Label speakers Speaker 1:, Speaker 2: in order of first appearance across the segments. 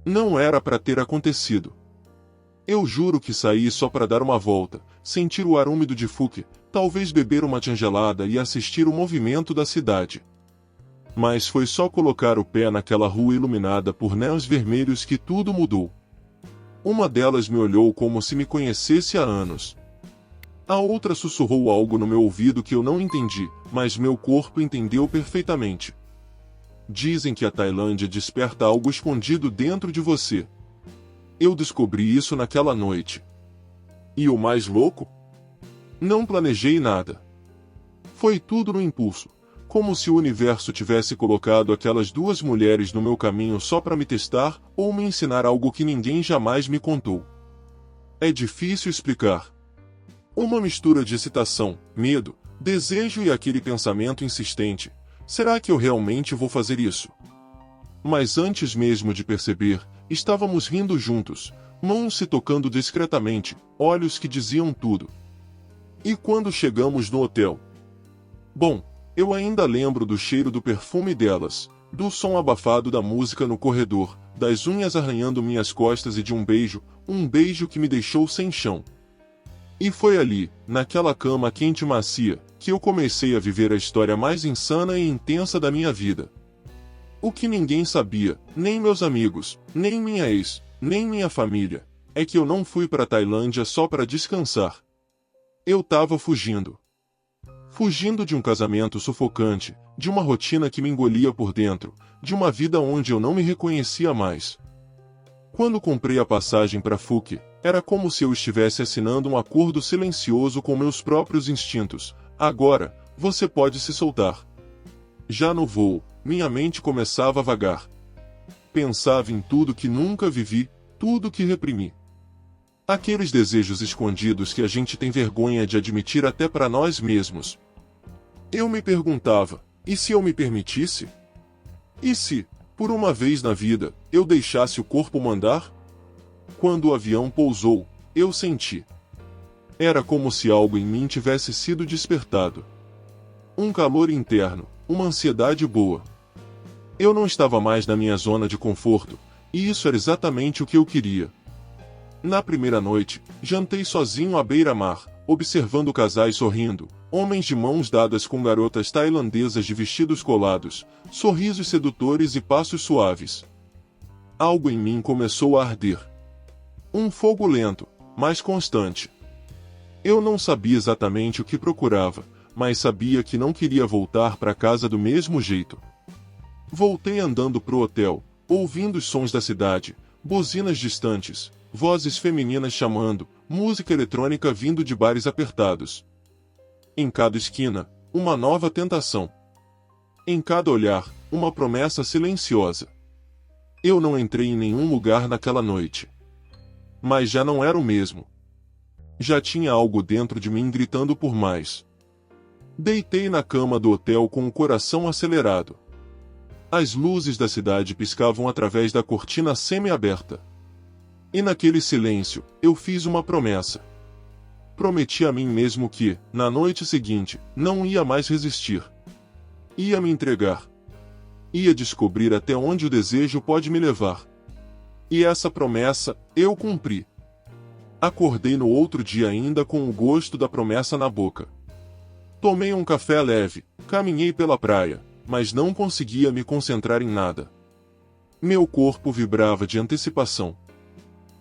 Speaker 1: Não era para ter acontecido. Eu juro que saí só para dar uma volta, sentir o ar úmido de Phuket, talvez beber uma gelada e assistir o movimento da cidade. Mas foi só colocar o pé naquela rua iluminada por néons vermelhos que tudo mudou. Uma delas me olhou como se me conhecesse há anos. A outra sussurrou algo no meu ouvido que eu não entendi, mas meu corpo entendeu perfeitamente. Dizem que a Tailândia desperta algo escondido dentro de você. Eu descobri isso naquela noite. E o mais louco? Não planejei nada. Foi tudo no impulso, como se o universo tivesse colocado aquelas duas mulheres no meu caminho só para me testar ou me ensinar algo que ninguém jamais me contou. É difícil explicar. Uma mistura de excitação, medo, desejo e aquele pensamento insistente: será que eu realmente vou fazer isso? Mas antes mesmo de perceber, estávamos rindo juntos, mãos se tocando discretamente, olhos que diziam tudo. E quando chegamos no hotel? Bom, eu ainda lembro do cheiro do perfume delas, do som abafado da música no corredor, das unhas arranhando minhas costas e de um beijo que me deixou sem chão. E foi ali, naquela cama quente e macia, que eu comecei a viver a história mais insana e intensa da minha vida. O que ninguém sabia, nem meus amigos, nem minha ex, nem minha família, é que eu não fui para a Tailândia só para descansar. Eu tava fugindo. Fugindo de um casamento sufocante, de uma rotina que me engolia por dentro, de uma vida onde eu não me reconhecia mais. Quando comprei a passagem para Phuket, era como se eu estivesse assinando um acordo silencioso com meus próprios instintos. Agora, você pode se soltar. Já no voo, minha mente começava a vagar. Pensava em tudo que nunca vivi, tudo que reprimi. Aqueles desejos escondidos que a gente tem vergonha de admitir até para nós mesmos. Eu me perguntava, e se eu me permitisse? E se, por uma vez na vida, eu deixasse o corpo mandar? Quando o avião pousou, eu senti. Era como se algo em mim tivesse sido despertado. Um calor interno, uma ansiedade boa. Eu não estava mais na minha zona de conforto, e isso era exatamente o que eu queria. Na primeira noite, jantei sozinho à beira-mar, observando casais sorrindo, homens de mãos dadas com garotas tailandesas de vestidos colados, sorrisos sedutores e passos suaves. Algo em mim começou a arder. Um fogo lento, mas constante. Eu não sabia exatamente o que procurava, mas sabia que não queria voltar para casa do mesmo jeito. Voltei andando pro hotel, ouvindo os sons da cidade, buzinas distantes, vozes femininas chamando, música eletrônica vindo de bares apertados. Em cada esquina, uma nova tentação. Em cada olhar, uma promessa silenciosa. Eu não entrei em nenhum lugar naquela noite. Mas já não era o mesmo. Já tinha algo dentro de mim gritando por mais. Deitei na cama do hotel com o coração acelerado. As luzes da cidade piscavam através da cortina semi-aberta. E naquele silêncio, eu fiz uma promessa. Prometi a mim mesmo que, na noite seguinte, não ia mais resistir. Ia me entregar. Ia descobrir até onde o desejo pode me levar. E essa promessa, eu cumpri. Acordei no outro dia ainda com o gosto da promessa na boca. Tomei um café leve, caminhei pela praia, mas não conseguia me concentrar em nada. Meu corpo vibrava de antecipação.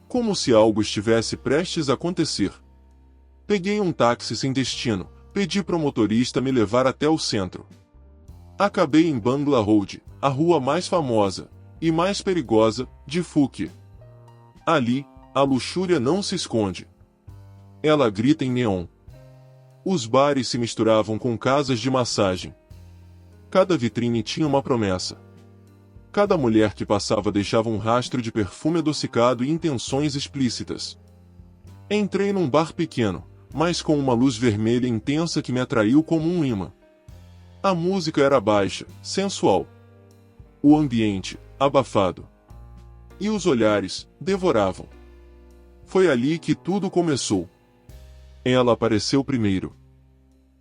Speaker 1: Como se algo estivesse prestes a acontecer. Peguei um táxi sem destino, pedi para o motorista me levar até o centro. Acabei em Bangla Road, a rua mais famosa, e mais perigosa, de Phuket. Ali, a luxúria não se esconde. Ela grita em neon. Os bares se misturavam com casas de massagem. Cada vitrine tinha uma promessa. Cada mulher que passava deixava um rastro de perfume adocicado e intenções explícitas. Entrei num bar pequeno, mas com uma luz vermelha intensa que me atraiu como um imã. A música era baixa, sensual. O ambiente, abafado. E os olhares, devoravam. Foi ali que tudo começou. Ela apareceu primeiro.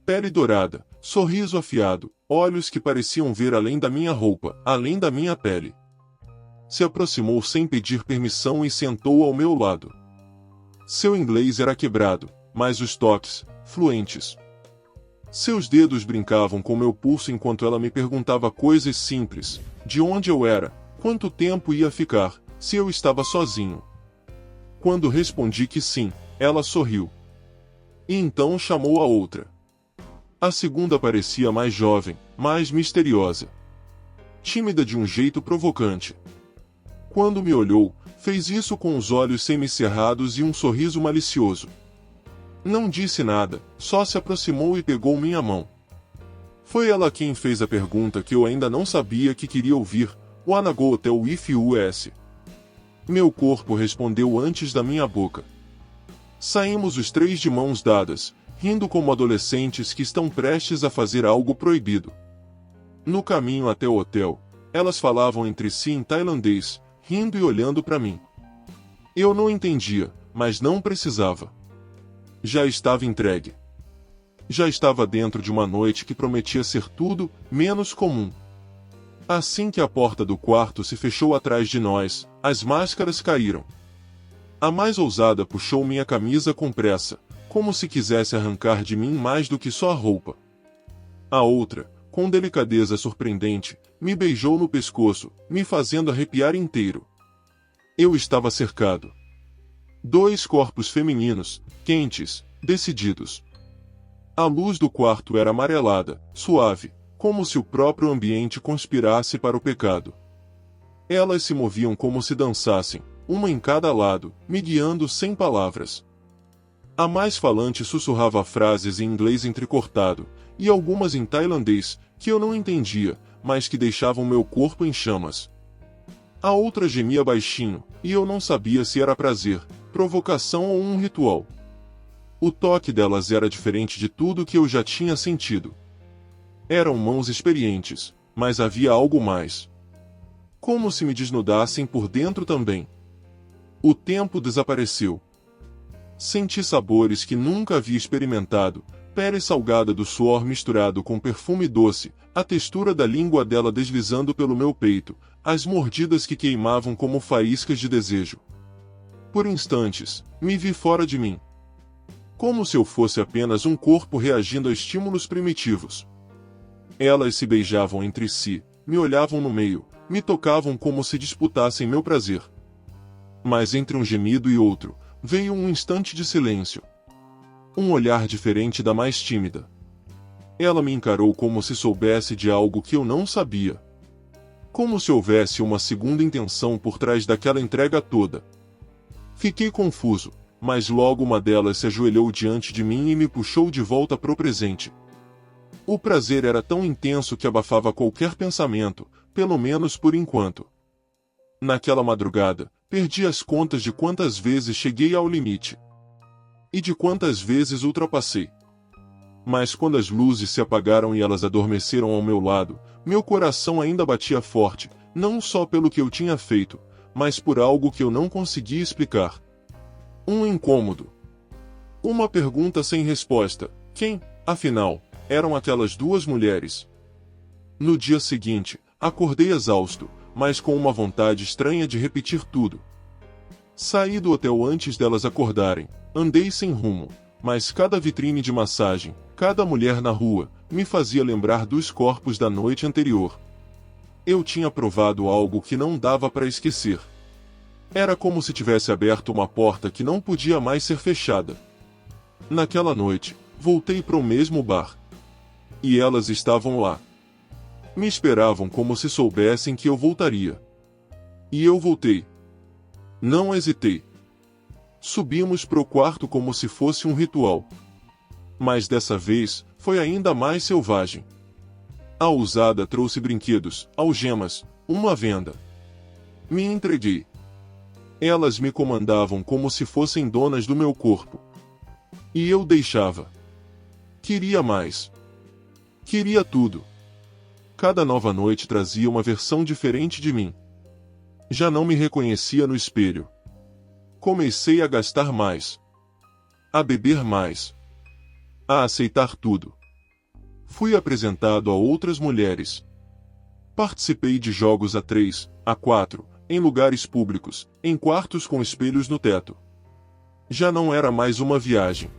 Speaker 1: Pele dourada, sorriso afiado, olhos que pareciam ver além da minha roupa, além da minha pele. se aproximou sem pedir permissão e sentou ao meu lado. Seu inglês era quebrado, mas os toques, fluentes. Seus dedos brincavam com meu pulso enquanto ela me perguntava coisas simples, de onde eu era, quanto tempo ia ficar, se eu estava sozinho. Quando respondi que sim, ela sorriu. E então chamou a outra. A segunda parecia mais jovem, mais misteriosa. Tímida de um jeito provocante. Quando me olhou, fez isso com os olhos semicerrados e um sorriso malicioso. Não disse nada, só se aproximou e pegou minha mão. Foi ela quem fez a pergunta que eu ainda não sabia que queria ouvir: Wanna go hotel with us? Meu corpo respondeu antes da minha boca. Saímos os três de mãos dadas, rindo como adolescentes que estão prestes a fazer algo proibido. No caminho até o hotel, elas falavam entre si em tailandês, rindo e olhando para mim. Eu não entendia, mas não precisava. Já estava entregue. Já estava dentro de uma noite que prometia ser tudo menos comum. Assim que a porta do quarto se fechou atrás de nós, as máscaras caíram. A mais ousada puxou minha camisa com pressa, como se quisesse arrancar de mim mais do que só a roupa. A outra, com delicadeza surpreendente, me beijou no pescoço, me fazendo arrepiar inteiro. Eu estava cercado. Dois corpos femininos, quentes, decididos. A luz do quarto era amarelada, suave, como se o próprio ambiente conspirasse para o pecado. Elas se moviam como se dançassem, uma em cada lado, me guiando sem palavras. A mais falante sussurrava frases em inglês entrecortado, e algumas em tailandês, que eu não entendia, mas que deixavam meu corpo em chamas. A outra gemia baixinho, e eu não sabia se era prazer, provocação ou um ritual. O toque delas era diferente de tudo que eu já tinha sentido. Eram mãos experientes, mas havia algo mais. Como se me desnudassem por dentro também. O tempo desapareceu. Senti sabores que nunca havia experimentado, pele salgada do suor misturado com perfume doce, a textura da língua dela deslizando pelo meu peito, as mordidas que queimavam como faíscas de desejo. Por instantes, me vi fora de mim. Como se eu fosse apenas um corpo reagindo a estímulos primitivos. Elas se beijavam entre si, me olhavam no meio, me tocavam como se disputassem meu prazer. Mas entre um gemido e outro, veio um instante de silêncio. Um olhar diferente da mais tímida. Ela me encarou como se soubesse de algo que eu não sabia. Como se houvesse uma segunda intenção por trás daquela entrega toda. Fiquei confuso, mas logo uma delas se ajoelhou diante de mim e me puxou de volta pro presente. O prazer era tão intenso que abafava qualquer pensamento, pelo menos por enquanto. Naquela madrugada, perdi as contas de quantas vezes cheguei ao limite. E de quantas vezes ultrapassei. Mas quando as luzes se apagaram e elas adormeceram ao meu lado, meu coração ainda batia forte, não só pelo que eu tinha feito, mas por algo que eu não conseguia explicar. Um incômodo. Uma pergunta sem resposta: quem, afinal, eram aquelas duas mulheres? No dia seguinte, acordei exausto, mas com uma vontade estranha de repetir tudo. Saí do hotel antes delas acordarem, andei sem rumo, mas cada vitrine de massagem, cada mulher na rua, me fazia lembrar dos corpos da noite anterior. Eu tinha provado algo que não dava para esquecer. Era como se tivesse aberto uma porta que não podia mais ser fechada. Naquela noite, voltei para o mesmo bar. E elas estavam lá. Me esperavam como se soubessem que eu voltaria. E eu voltei. Não hesitei. Subimos pro quarto como se fosse um ritual. Mas dessa vez, foi ainda mais selvagem. A ousada trouxe brinquedos, algemas, uma venda. Me entreguei. Elas me comandavam como se fossem donas do meu corpo. E eu deixava. Queria mais. Queria tudo. Cada nova noite trazia uma versão diferente de mim. Já não me reconhecia no espelho. Comecei a gastar mais. A beber mais. A aceitar tudo. Fui apresentado a outras mulheres. Participei de jogos a 3, a 4, em lugares públicos, em quartos com espelhos no teto. Já não era mais uma viagem.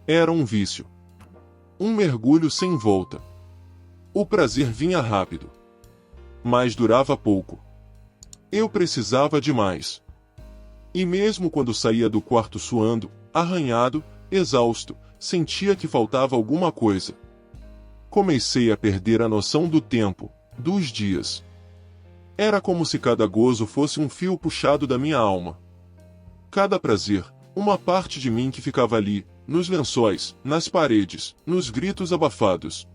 Speaker 1: Era um vício. Um mergulho sem volta. O prazer vinha rápido. Mas durava pouco. Eu precisava de mais. E mesmo quando saía do quarto suando, arranhado, exausto, sentia que faltava alguma coisa. Comecei a perder a noção do tempo, dos dias. Era como se cada gozo fosse um fio puxado da minha alma. Cada prazer, uma parte de mim que ficava ali, nos lençóis, nas paredes, nos gritos abafados.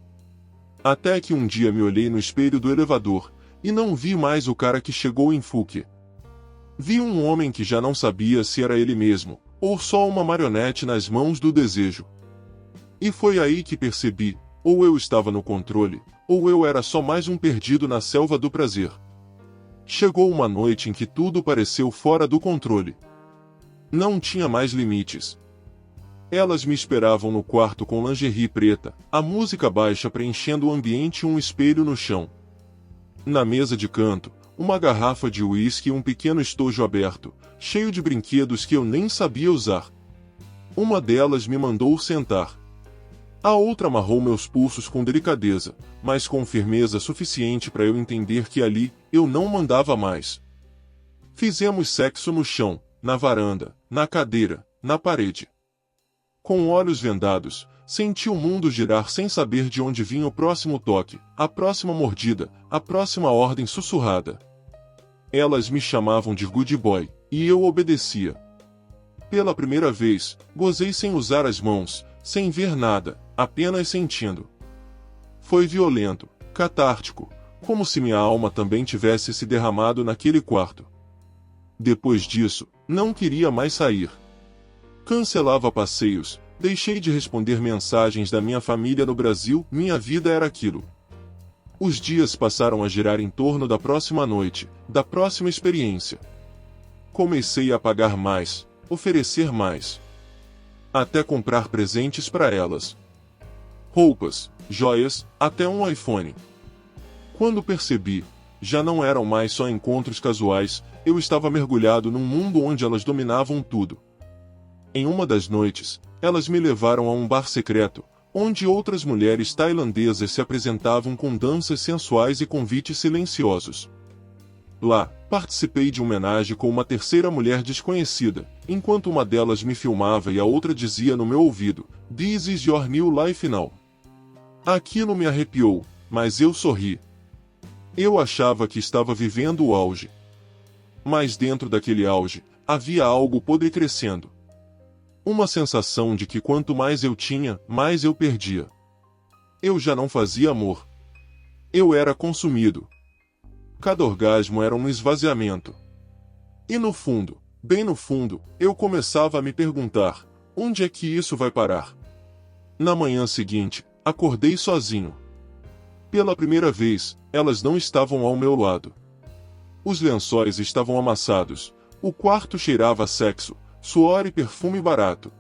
Speaker 1: Até que um dia me olhei no espelho do elevador, e não vi mais o cara que chegou em Fúquia. Vi um homem que já não sabia se era ele mesmo, ou só uma marionete nas mãos do desejo. E foi aí que percebi, ou eu estava no controle, ou eu era só mais um perdido na selva do prazer. Chegou uma noite em que tudo pareceu fora do controle. Não tinha mais limites. Elas me esperavam no quarto com lingerie preta, a música baixa preenchendo o ambiente e um espelho no chão. Na mesa de canto, uma garrafa de uísque e um pequeno estojo aberto, cheio de brinquedos que eu nem sabia usar. Uma delas me mandou sentar. A outra amarrou meus pulsos com delicadeza, mas com firmeza suficiente para eu entender que ali, eu não mandava mais. Fizemos sexo no chão, na varanda, na cadeira, na parede. Com olhos vendados, senti o mundo girar sem saber de onde vinha o próximo toque, a próxima mordida, a próxima ordem sussurrada. Elas me chamavam de good boy, e eu obedecia. Pela primeira vez, gozei sem usar as mãos, sem ver nada, apenas sentindo. Foi violento, catártico, como se minha alma também tivesse se derramado naquele quarto. Depois disso, não queria mais sair. Cancelava passeios, deixei de responder mensagens da minha família no Brasil, minha vida era aquilo. Os dias passaram a girar em torno da próxima noite, da próxima experiência. Comecei a pagar mais, oferecer mais. Até comprar presentes para elas. Roupas, joias, até um iPhone. Quando percebi, já não eram mais só encontros casuais, eu estava mergulhado num mundo onde elas dominavam tudo. Em uma das noites, elas me levaram a um bar secreto, onde outras mulheres tailandesas se apresentavam com danças sensuais e convites silenciosos. Lá, participei de uma homenagem com uma terceira mulher desconhecida, enquanto uma delas me filmava e a outra dizia no meu ouvido, "This is your new life now." Aquilo me arrepiou, mas eu sorri. Eu achava que estava vivendo o auge. Mas dentro daquele auge, havia algo podre crescendo. Uma sensação de que quanto mais eu tinha, mais eu perdia. Eu já não fazia amor. Eu era consumido. Cada orgasmo era um esvaziamento. E no fundo, bem no fundo, eu começava a me perguntar, onde é que isso vai parar? Na manhã seguinte, acordei sozinho. Pela primeira vez, elas não estavam ao meu lado. Os lençóis estavam amassados, o quarto cheirava a sexo, suor e perfume barato.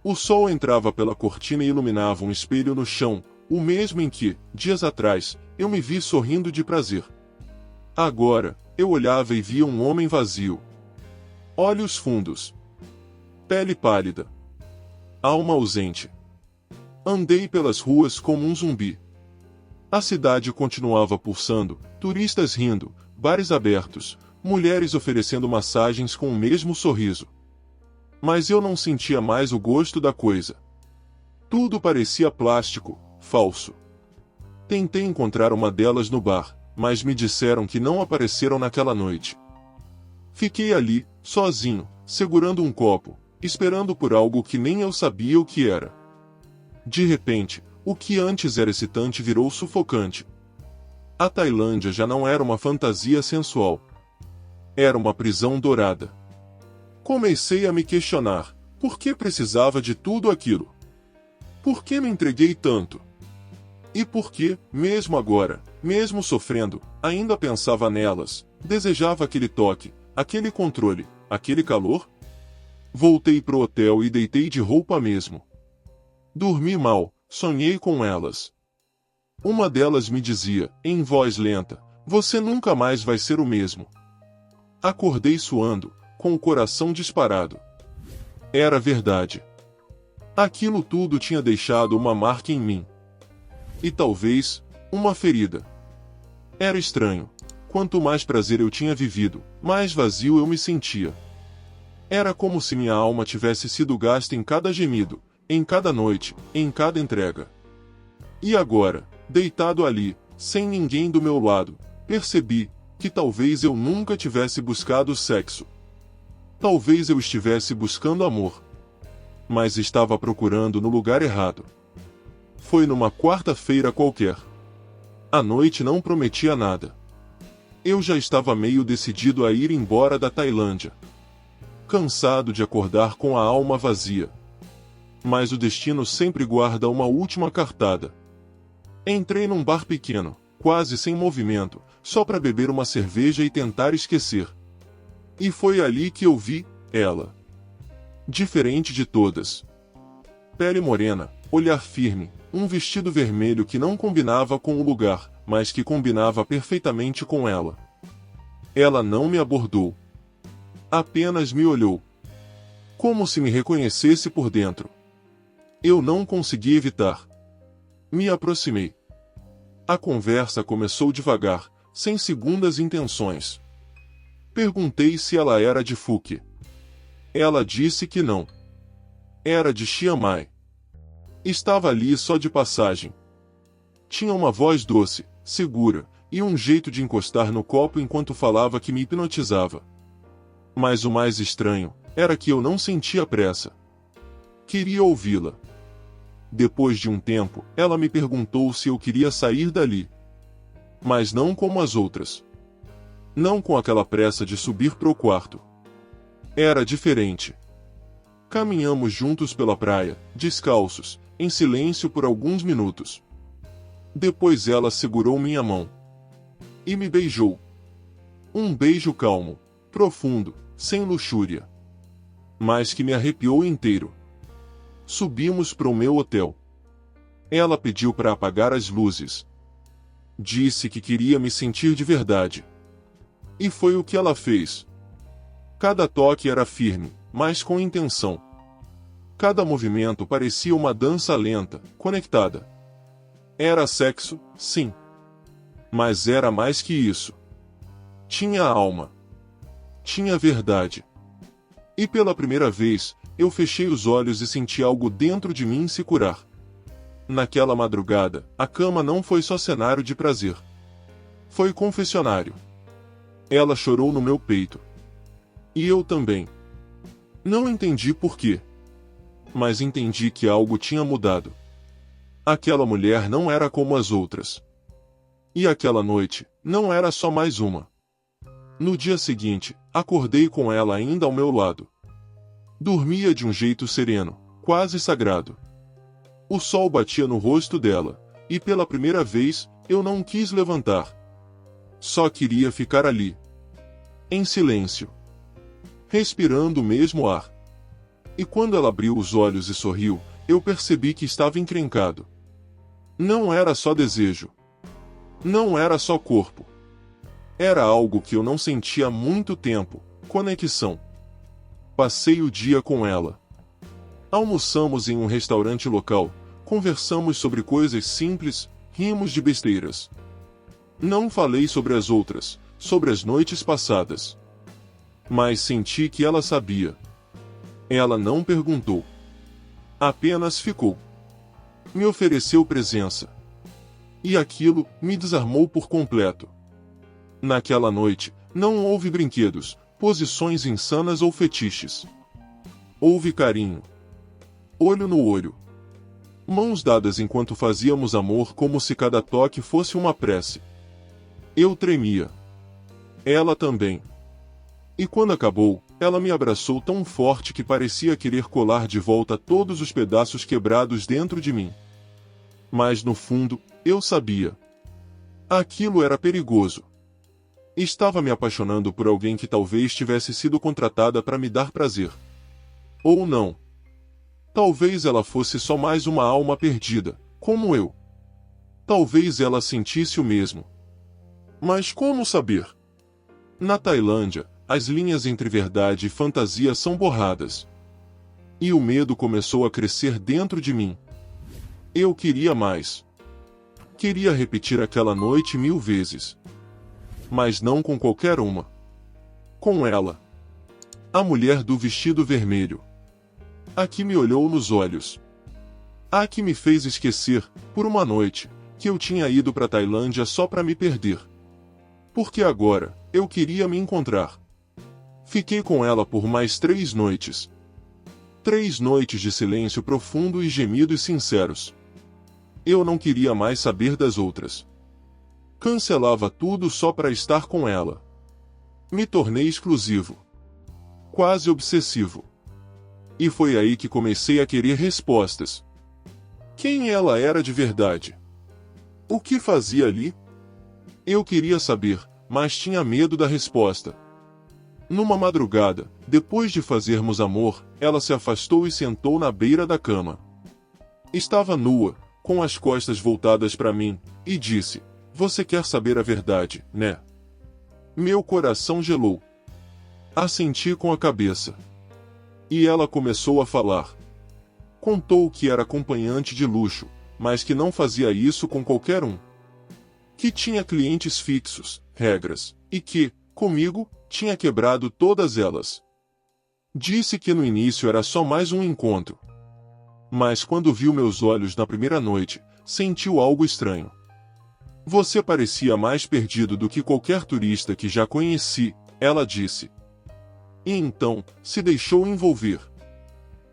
Speaker 1: O sol entrava pela cortina e iluminava um espelho no chão, o mesmo em que, dias atrás, eu me vi sorrindo de prazer. Agora, eu olhava e via um homem vazio. Olhos fundos. Pele pálida. Alma ausente. Andei pelas ruas como um zumbi. A cidade continuava pulsando, turistas rindo, bares abertos, mulheres oferecendo massagens com o mesmo sorriso. Mas eu não sentia mais o gosto da coisa. Tudo parecia plástico, falso. Tentei encontrar uma delas no bar, mas me disseram que não apareceram naquela noite. Fiquei ali, sozinho, segurando um copo, esperando por algo que nem eu sabia o que era. De repente, o que antes era excitante virou sufocante. A Tailândia já não era uma fantasia sensual. Era uma prisão dourada. Comecei a me questionar, por que precisava de tudo aquilo? Por que me entreguei tanto? E por que, mesmo agora, mesmo sofrendo, ainda pensava nelas, desejava aquele toque, aquele controle, aquele calor? Voltei pro hotel e deitei de roupa mesmo. Dormi mal, sonhei com elas. Uma delas me dizia, em voz lenta, "Você nunca mais vai ser o mesmo." Acordei suando, com o coração disparado. Era verdade. Aquilo tudo tinha deixado uma marca em mim. E talvez, uma ferida. Era estranho. Quanto mais prazer eu tinha vivido, mais vazio eu me sentia. Era como se minha alma tivesse sido gasta em cada gemido, em cada noite, em cada entrega. E agora, deitado ali, sem ninguém do meu lado, percebi que talvez eu nunca tivesse buscado sexo. Talvez eu estivesse buscando amor. Mas estava procurando no lugar errado. Foi numa quarta-feira qualquer. A noite não prometia nada. Eu já estava meio decidido a ir embora da Tailândia. Cansado de acordar com a alma vazia. Mas o destino sempre guarda uma última cartada. Entrei num bar pequeno, quase sem movimento, só para beber uma cerveja e tentar esquecer. E foi ali que eu vi ela. Diferente de todas. Pele morena, olhar firme, um vestido vermelho que não combinava com o lugar, mas que combinava perfeitamente com ela. Ela não me abordou. Apenas me olhou. Como se me reconhecesse por dentro. Eu não consegui evitar. Me aproximei. A conversa começou devagar, sem segundas intenções. Perguntei se ela era de Phuket. Ela disse que não. Era de Chiang Mai. Estava ali só de passagem. Tinha uma voz doce, segura, e um jeito de encostar no copo enquanto falava que me hipnotizava. Mas o mais estranho era que eu não sentia pressa. Queria ouvi-la. Depois de um tempo, ela me perguntou se eu queria sair dali. Mas não como as outras. Não com aquela pressa de subir pro quarto. Era diferente. Caminhamos juntos pela praia, descalços, em silêncio por alguns minutos. Depois ela segurou minha mão. E me beijou. Um beijo calmo, profundo, sem luxúria. Mas que me arrepiou inteiro. Subimos pro meu hotel. Ela pediu para apagar as luzes. Disse que queria me sentir de verdade. E foi o que ela fez. Cada toque era firme, mas com intenção. Cada movimento parecia uma dança lenta, conectada. Era sexo, sim. Mas era mais que isso. Tinha alma. Tinha verdade. E pela primeira vez, eu fechei os olhos e senti algo dentro de mim se curar. Naquela madrugada, a cama não foi só cenário de prazer. Foi confessionário. Ela chorou no meu peito. E eu também. Não entendi por quê. Mas entendi que algo tinha mudado. Aquela mulher não era como as outras. E aquela noite, não era só mais uma. No dia seguinte, acordei com ela ainda ao meu lado. Dormia de um jeito sereno, quase sagrado. O sol batia no rosto dela, e pela primeira vez, eu não quis levantar. Só queria ficar ali. Em silêncio. Respirando o mesmo ar. E quando ela abriu os olhos e sorriu, eu percebi que estava encrencado. Não era só desejo. Não era só corpo. Era algo que eu não sentia há muito tempo, conexão. Passei o dia com ela. Almoçamos em um restaurante local, conversamos sobre coisas simples, rimos de besteiras. Não falei sobre as outras, sobre as noites passadas. Mas senti que ela sabia. Ela não perguntou. Apenas ficou. Me ofereceu presença. E aquilo me desarmou por completo. Naquela noite, não houve brinquedos, posições insanas ou fetiches. Houve carinho. Olho no olho. Mãos dadas enquanto fazíamos amor como se cada toque fosse uma prece. Eu tremia. Ela também. E quando acabou, ela me abraçou tão forte que parecia querer colar de volta todos os pedaços quebrados dentro de mim. Mas no fundo, eu sabia. Aquilo era perigoso. Estava me apaixonando por alguém que talvez tivesse sido contratada para me dar prazer. Ou não. Talvez ela fosse só mais uma alma perdida, como eu. Talvez ela sentisse o mesmo. Mas como saber? Na Tailândia, as linhas entre verdade e fantasia são borradas. E o medo começou a crescer dentro de mim. Eu queria mais. Queria repetir aquela noite 1000 vezes. Mas não com qualquer uma. Com ela. A mulher do vestido vermelho. A que me olhou nos olhos. A que me fez esquecer, por uma noite, que eu tinha ido para Tailândia só para me perder. Porque agora, eu queria me encontrar. Fiquei com ela por mais 3 noites. 3 noites de silêncio profundo e gemidos sinceros. Eu não queria mais saber das outras. Cancelava tudo só para estar com ela. Me tornei exclusivo. Quase obsessivo. E foi aí que comecei a querer respostas. Quem ela era de verdade? O que fazia ali? Eu queria saber, mas tinha medo da resposta. Numa madrugada, depois de fazermos amor, ela se afastou e sentou na beira da cama. Estava nua, com as costas voltadas para mim, e disse: "Você quer saber a verdade, né?" Meu coração gelou. Assenti com a cabeça. E ela começou a falar. Contou que era acompanhante de luxo, mas que não fazia isso com qualquer um. Que tinha clientes fixos, regras, e que, comigo, tinha quebrado todas elas. Disse que no início era só mais um encontro. Mas quando viu meus olhos na primeira noite, sentiu algo estranho. Você parecia mais perdido do que qualquer turista que já conheci, ela disse. E então, se deixou envolver.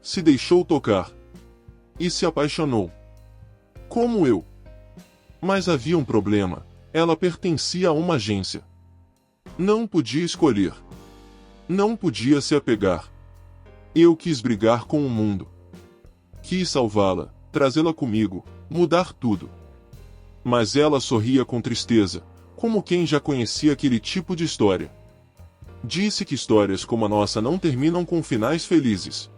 Speaker 1: Se deixou tocar. E se apaixonou. Como eu. Mas havia um problema. Ela pertencia a uma agência. Não podia escolher. Não podia se apegar. Eu quis brigar com o mundo. Quis salvá-la, trazê-la comigo, mudar tudo. Mas ela sorria com tristeza, como quem já conhecia aquele tipo de história. Disse que histórias como a nossa não terminam com finais felizes.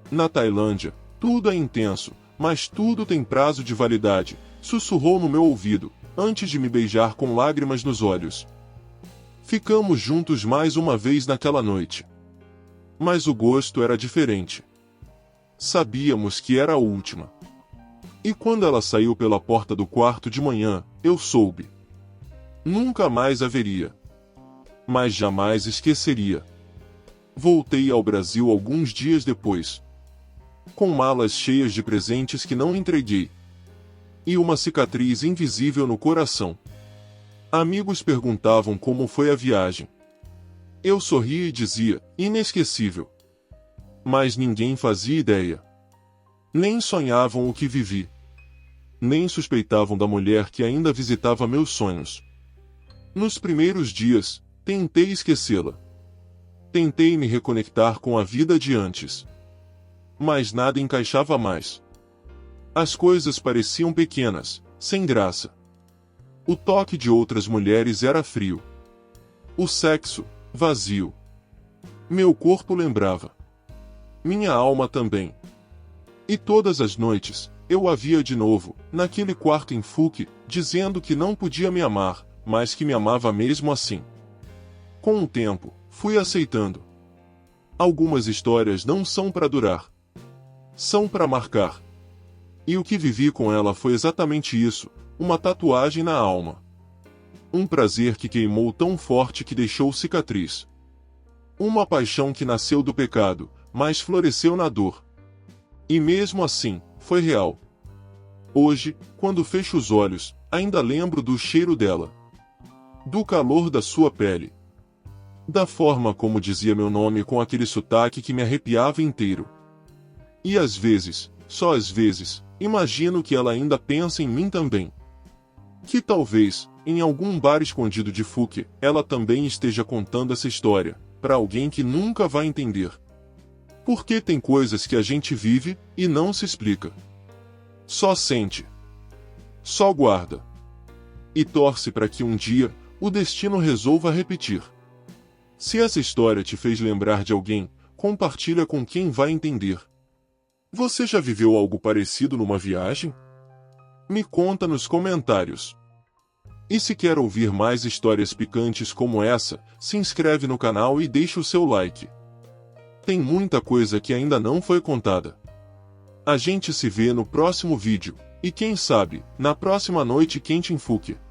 Speaker 1: Na Tailândia, tudo é intenso, mas tudo tem prazo de validade, sussurrou no meu ouvido, antes de me beijar com lágrimas nos olhos. Ficamos juntos mais uma vez naquela noite. Mas o gosto era diferente. Sabíamos que era a última. E quando ela saiu pela porta do quarto de manhã, eu soube. Nunca mais haveria. Mas jamais esqueceria. Voltei ao Brasil alguns dias depois. Com malas cheias de presentes que não entreguei. E uma cicatriz invisível no coração. Amigos perguntavam como foi a viagem. Eu sorria e dizia, inesquecível. Mas ninguém fazia ideia. Nem sonhavam o que vivi. Nem suspeitavam da mulher que ainda visitava meus sonhos. Nos primeiros dias, tentei esquecê-la. Tentei me reconectar com a vida de antes. Mas nada encaixava mais. As coisas pareciam pequenas, sem graça. O toque de outras mulheres era frio. O sexo, vazio. Meu corpo lembrava. Minha alma também. E todas as noites, eu a via de novo, naquele quarto em Phuket, dizendo que não podia me amar, mas que me amava mesmo assim. Com o tempo, fui aceitando. Algumas histórias não são para durar. São para marcar. E o que vivi com ela foi exatamente isso, uma tatuagem na alma. Um prazer que queimou tão forte que deixou cicatriz. Uma paixão que nasceu do pecado, mas floresceu na dor. E mesmo assim, foi real. Hoje, quando fecho os olhos, ainda lembro do cheiro dela. Do calor da sua pele. Da forma como dizia meu nome com aquele sotaque que me arrepiava inteiro. E às vezes, só às vezes, imagino que ela ainda pensa em mim também. Que talvez, em algum bar escondido de Phuket, ela também esteja contando essa história, para alguém que nunca vai entender. Porque tem coisas que a gente vive, e não se explica. Só sente. Só guarda. E torce para que um dia, o destino resolva repetir. Se essa história te fez lembrar de alguém, compartilha com quem vai entender. Você já viveu algo parecido numa viagem? Me conta nos comentários. E se quer ouvir mais histórias picantes como essa, se inscreve no canal e deixa o seu like. Tem muita coisa que ainda não foi contada. A gente se vê no próximo vídeo, e quem sabe, na próxima noite quente em Fúquia.